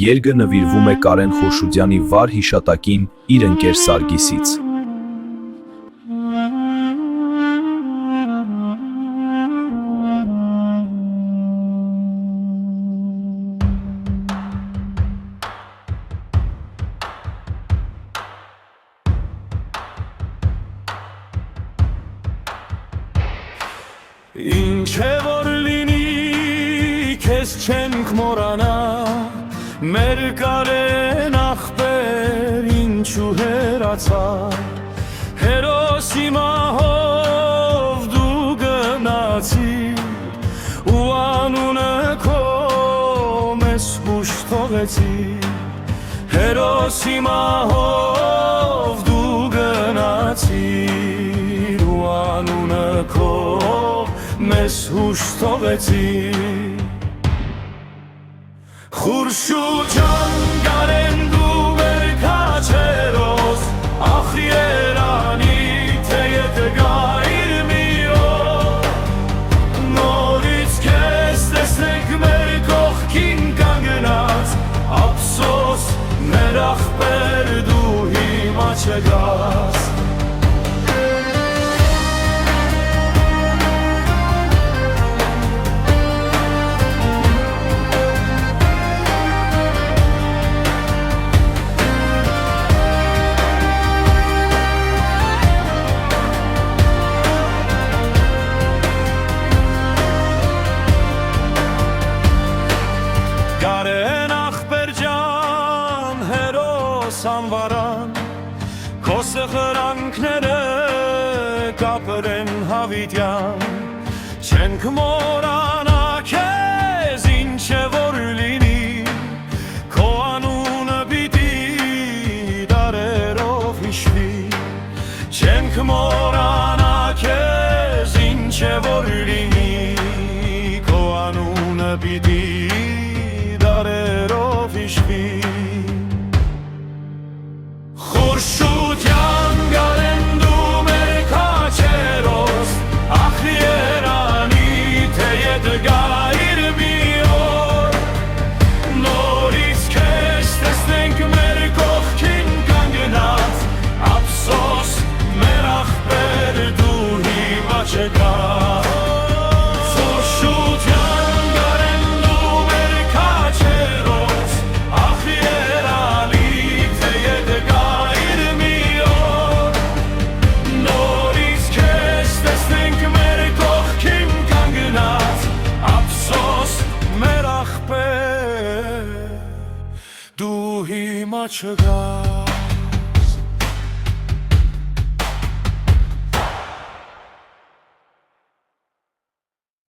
Երգը նվիրվում է Կարեն Խորշուդյանի վար հիշատակին իր ընկեր Սարգիսից։ Ինչ է որ լինի, քեզ չենք մոռանա, մեր Կարեն ախպեր ինչու հեռացա, հերոսի մահով դու գնացիր, ու անունը քո մեզ հուշ թողեցիր, հերոսի մահով դու գնացիր, ու անունը քո մեզ հուշ թողեցիր։ Խորշուդ ջան, Կարեն դու մեր քաջերոս, ախ Երանի, թե եթե գայր մի օր, նորից քեզ տեսնենք մեր կողքին կանգնած, ափսոս մեր ախպեր դու հիմա չգաս։ Կարեն ախպեր ջան, հերոս անվարան, քո սխրանքները կապրեն հավիտյան, չենք մոռանա քեզ ինչ է որ լինի, քո անունը պիտի դարերով հիշվի, չենք մոռանա քեզ ինչ է որ լինի, քո անունը պիտի դարերով հիշվի։ Խորշուդ ջան, Կարեն դու մեր քաջերոս, ախ Երանի, թե եթե գայր մի օր, նորից քեզ տեսնենք մեր կողքին կանգնած, ափսոս մեր ախպեր դու հիմա չկաս։ Դու հիմա չգաս։